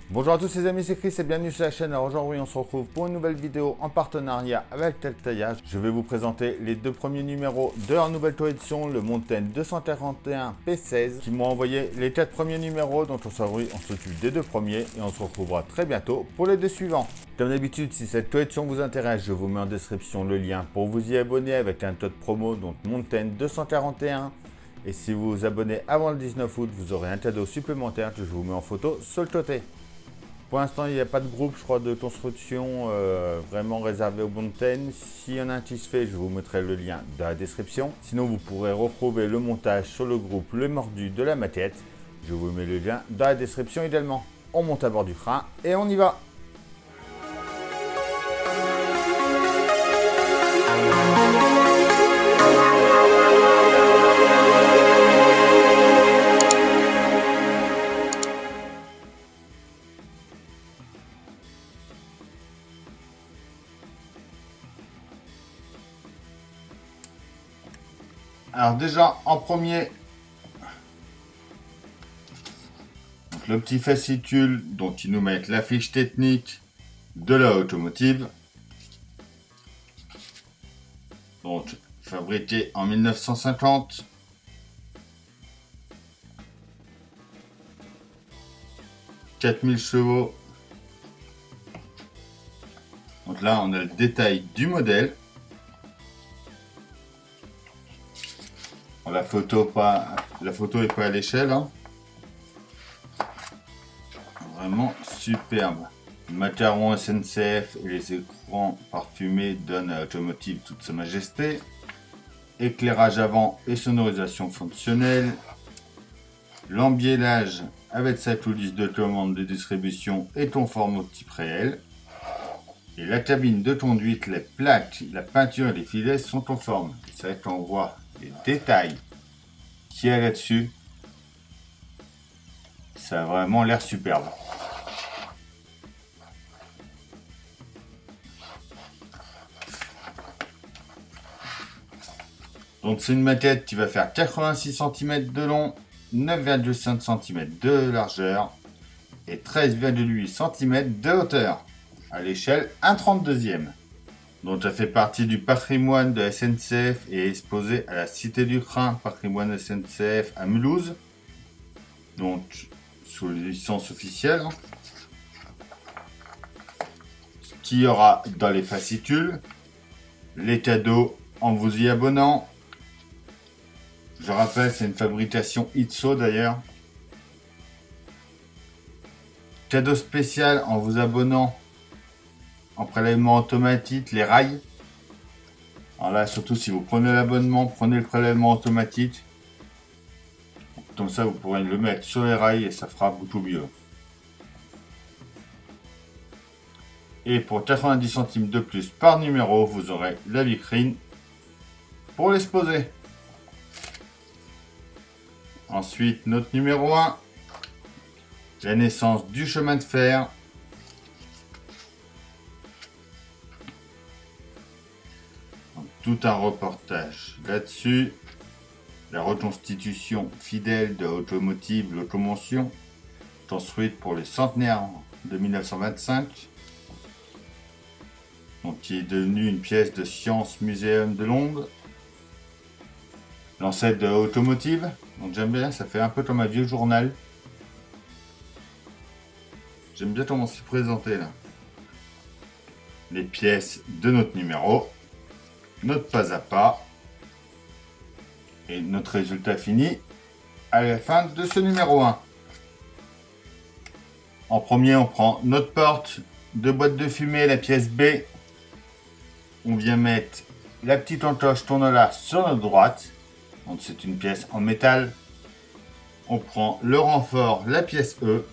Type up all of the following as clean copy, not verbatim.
Bonjour à tous les amis, c'est Chris et bienvenue sur la chaîne. Alors aujourd'hui on se retrouve pour une nouvelle vidéo en partenariat avec Teltaillage. Je vais vous présenter les deux premiers numéros de leur nouvelle toile édition, le Mountain 241 P16, qui m'ont envoyé les 4 premiers numéros. Donc on s'occupe des deux premiers et on se retrouvera très bientôt pour les deux suivants. Comme d'habitude, si cette toile édition vous intéresse, je vous mets en description le lien pour vous y abonner avec un code promo, donc Mountain 241. Et si vous vous abonnez avant le 19 août, vous aurez un cadeau supplémentaire que je vous mets en photo sur le côté. Pour l'instant, il n'y a pas de groupe, je crois, de construction vraiment réservé au Mountain. S'il y en a un qui se fait, je vous mettrai le lien dans la description. Sinon, vous pourrez retrouver le montage sur le groupe Le Mordu de la maquette. Je vous mets le lien dans la description également. On monte à bord du train et on y va. Alors déjà, en premier, donc le petit fascicule dont ils nous mettent la fiche technique de la automotive. Donc, fabriqué en 1950. « 4000 chevaux. » Donc là, on a le détail du modèle. La photo est pas à l'échelle, hein. Vraiment superbe. Le macaron SNCF et les écrans parfumés donnent à l'automotive toute sa majesté. Éclairage avant et sonorisation fonctionnelle. L'embiellage avec sa coulisse de commande de distribution et conforme au type réel. Et la cabine de conduite, les plaques, la peinture et les filets sont conformes. C'est vrai qu'on voit les détails qu'il y a là-dessus. Ça a vraiment l'air superbe. Donc c'est une maquette qui va faire 86 cm de long, 9,5 cm de largeur et 13,8 cm de hauteur à l'échelle 1/32e. Donc ça fait partie du patrimoine de SNCF et est exposé à la Cité du Train, patrimoine SNCF à Mulhouse. Donc sous licence officielle. Ce qu'il y aura dans les fascicules, les cadeaux en vous y abonnant. Je rappelle, c'est une fabrication ITSO d'ailleurs. Cadeau spécial en vous abonnant en prélèvement automatique, les rails. Alors là, surtout si vous prenez l'abonnement, prenez le prélèvement automatique. Comme ça, vous pourrez le mettre sur les rails et ça fera beaucoup mieux. Et pour 90 centimes de plus par numéro, vous aurez la vitrine pour l'exposer. Ensuite, notre numéro 1, la naissance du chemin de fer. Donc, tout un reportage là-dessus. La reconstitution fidèle de Automotive Locomotion, construite pour les centenaires de 1925. Donc, qui est devenue une pièce de Science Muséum de Londres. L'ancêtre de Automotive. Donc j'aime bien, ça fait un peu comme un vieux journal. J'aime bien comment c'est présenté là. Les pièces de notre numéro. Notre pas à pas. Et notre résultat fini à la fin de ce numéro 1. En premier, on prend notre porte de boîte de fumée, la pièce B. On vient mettre la petite encoche tourne-là sur notre droite. Donc c'est une pièce en métal. On prend le renfort, la pièce E.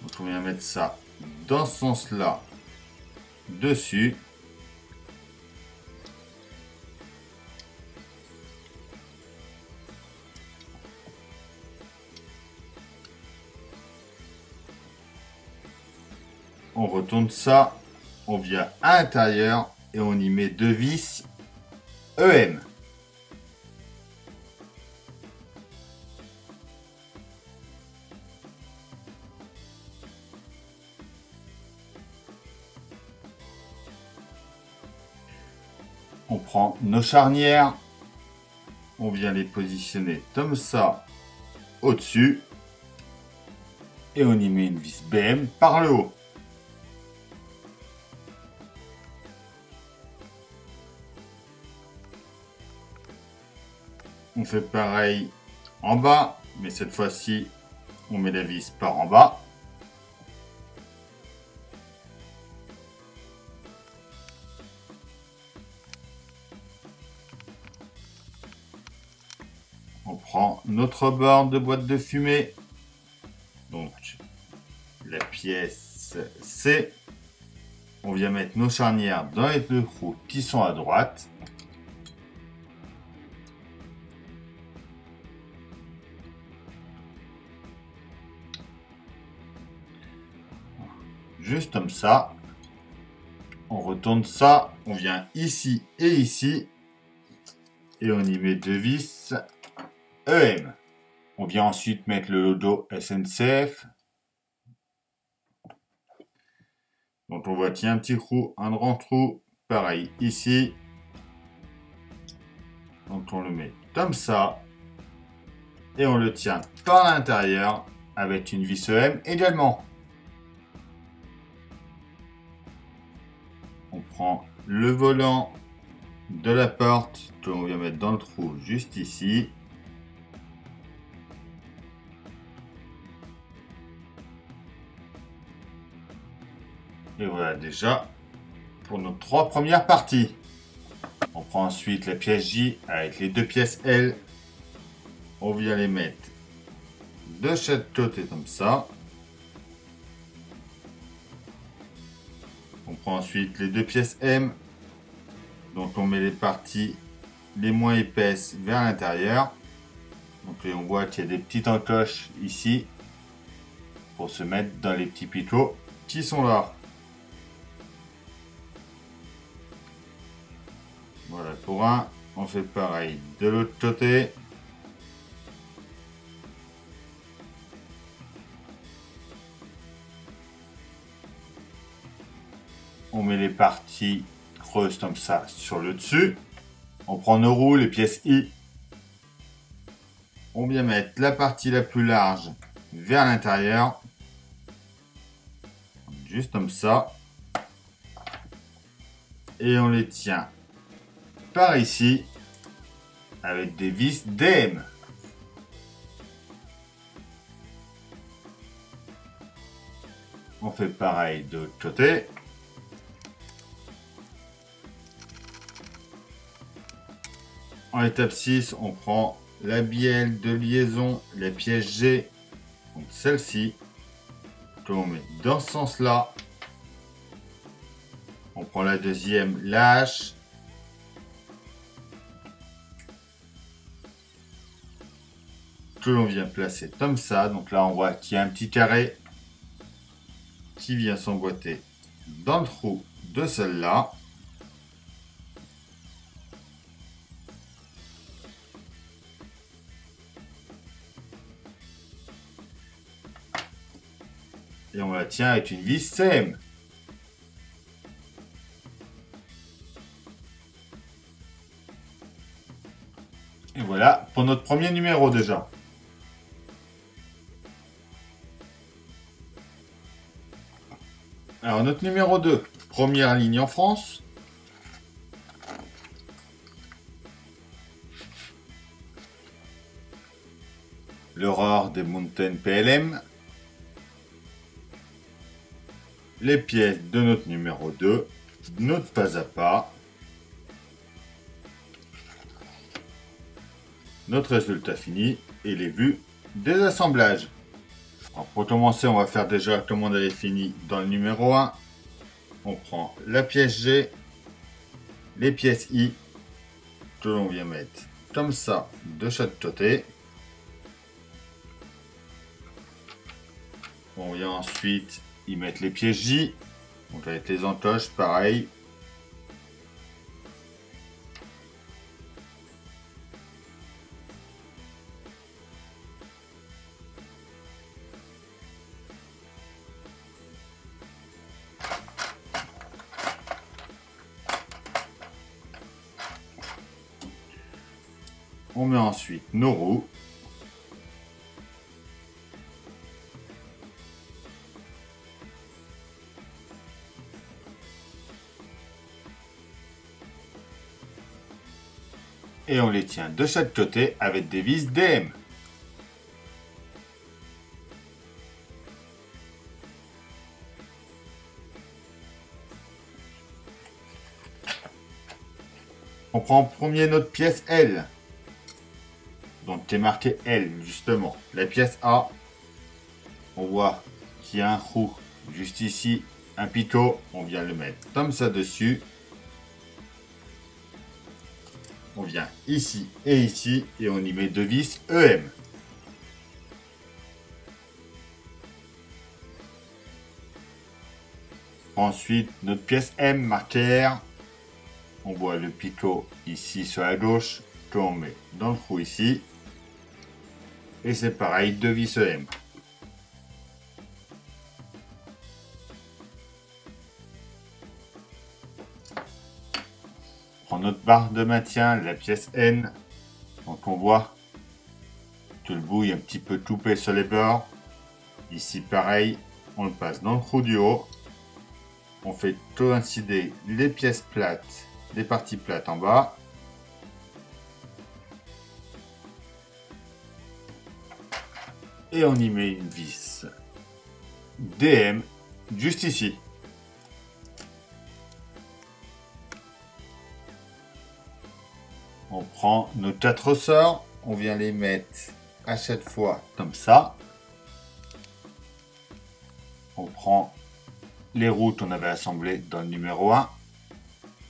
Donc on vient mettre ça dans ce sens-là, dessus. On retourne ça, on vient à l'intérieur et on y met deux vis EM. On prend nos charnières. On vient les positionner comme ça au-dessus. Et on y met une vis BM par le haut. On fait pareil en bas, mais cette fois-ci, on met la vis par en bas. On prend notre bord de boîte de fumée, donc la pièce C. On vient mettre nos charnières dans les deux trous qui sont à droite. Juste comme ça. On retourne ça, on vient ici et ici. Et on y met deux vis EM. On vient ensuite mettre le logo SNCF. Donc on voit qu'il y a un petit trou, un grand trou. Pareil ici. Donc on le met comme ça. Et on le tient par l'intérieur avec une vis EM également. On prend le volant de la porte que l'on vient mettre dans le trou juste ici. Et voilà déjà pour nos trois premières parties. On prend ensuite la pièce J avec les deux pièces L. On vient les mettre de chaque côté comme ça. On prend ensuite les deux pièces M. Donc on met les parties les moins épaisses vers l'intérieur. Donc on voit qu'il y a des petites encoches ici pour se mettre dans les petits picots qui sont là. Voilà pour un. On fait pareil de l'autre côté. On met les parties creuses comme ça sur le dessus. On prend nos roues, les pièces I. On vient mettre la partie la plus large vers l'intérieur. Juste comme ça. Et on les tient par ici avec des vis DM. On fait pareil de l'autre côté. En étape 6, on prend la bielle de liaison, la pièce G, donc celle-ci, que l'on met dans ce sens-là. On prend la deuxième, la H. Que l'on vient placer comme ça. Donc là, on voit qu'il y a un petit carré qui vient s'emboîter dans le trou de celle-là. Et on la tient avec une vis CM. Et voilà pour notre premier numéro déjà. Alors notre numéro 2, première ligne en France. L'Aurore des Mountain PLM. Les pièces de notre numéro 2, notre pas à pas. Notre résultat fini et les vues des assemblages. Alors pour commencer, on va faire déjà comme on avait fini dans le numéro 1. On prend la pièce G, les pièces I, que l'on vient mettre comme ça de chaque côté. On vient ensuite y mettre les pièces J, donc avec les encoches, pareil. On met ensuite nos roues. Et on les tient de chaque côté avec des vis DM. On prend en premier notre pièce L. Donc qui est marqué L justement. La pièce A, on voit qu'il y a un trou juste ici, un picot. On vient le mettre comme ça dessus. On vient ici et on y met deux vis EM. Ensuite, notre pièce M marquée R. On voit le picot ici sur la gauche que l'on met dans le trou ici. Et c'est pareil, deux vis EM. On prend notre barre de maintien, la pièce N. Donc on voit que le bout est un petit peu toupé sur les bords. Ici pareil, on le passe dans le trou du haut. On fait coïncider les pièces plates, les parties plates en bas. Et on y met une vis DM juste ici. On prend nos 4 ressorts, on vient les mettre à chaque fois comme ça. On prend les roues qu'on avait assemblées dans le numéro 1.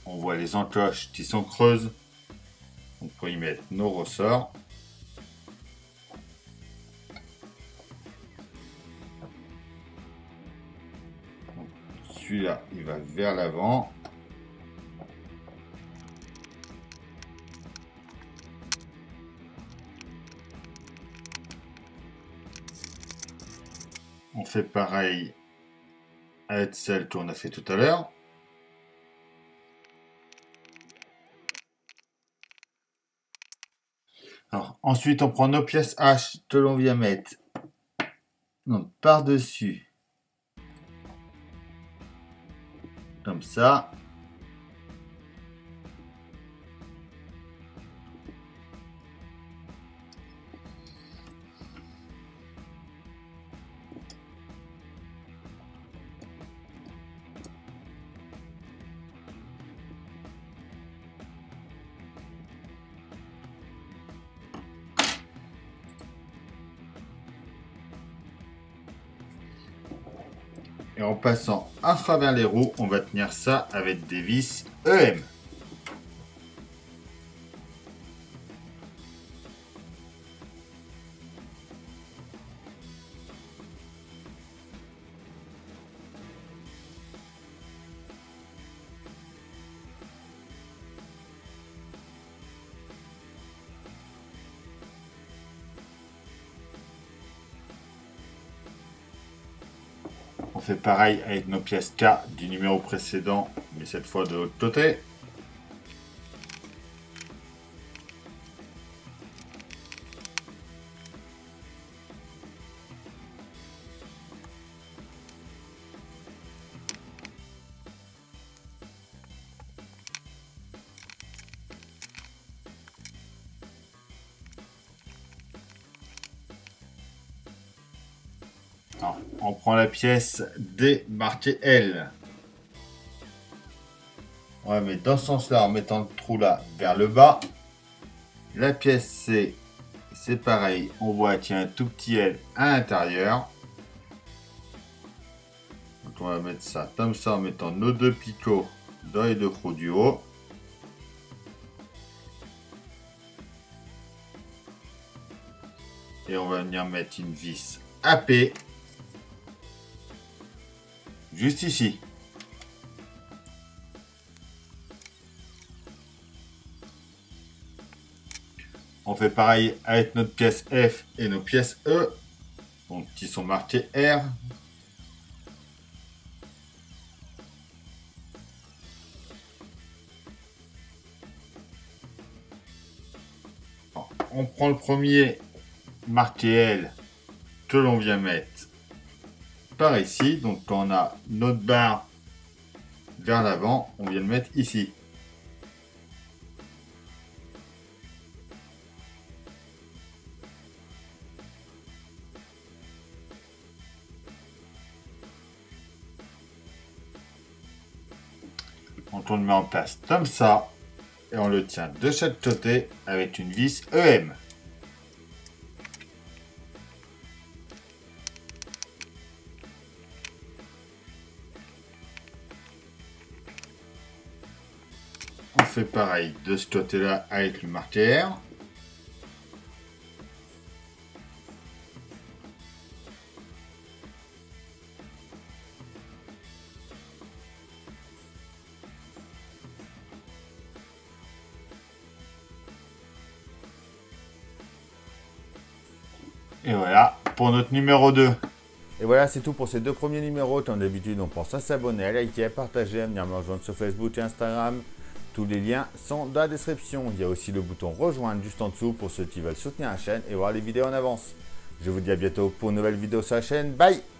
On voit les encoches qui sont creuses. On peut y mettre nos ressorts. Celui-là, il va vers l'avant. On fait pareil avec celle qu'on a fait tout à l'heure. Alors, ensuite, on prend nos pièces H que l'on vient mettre par-dessus. Comme ça. Et en passant à travers les roues, on va tenir ça avec des vis EM. On fait pareil avec nos pièces K du numéro précédent, mais cette fois de l'autre côté. Alors, on prend la pièce D marquée L. On va mettre dans ce sens-là en mettant le trou là vers le bas. La pièce C, c'est pareil. On voit qu'il y a un tout petit L à l'intérieur. Donc on va mettre ça comme ça en mettant nos deux picots dans les deux trous du haut. Et on va venir mettre une vis AP. Juste ici. On fait pareil avec notre pièce F et nos pièces E, donc qui sont marquées R. on prend le premier marqué L que l'on vient mettre par ici. Donc quand on a notre barre vers l'avant, on vient le mettre ici. Donc on le met en place comme ça et on le tient de chaque côté avec une vis EM. On fait pareil de ce côté-là avec le marqué R. Et voilà pour notre numéro 2. Et voilà, c'est tout pour ces deux premiers numéros. Comme d'habitude, on pense à s'abonner, à liker, à partager, à venir me rejoindre sur Facebook et Instagram. Tous les liens sont dans la description. Il y a aussi le bouton rejoindre juste en dessous pour ceux qui veulent soutenir la chaîne et voir les vidéos en avance. Je vous dis à bientôt pour une nouvelle vidéo sur la chaîne. Bye!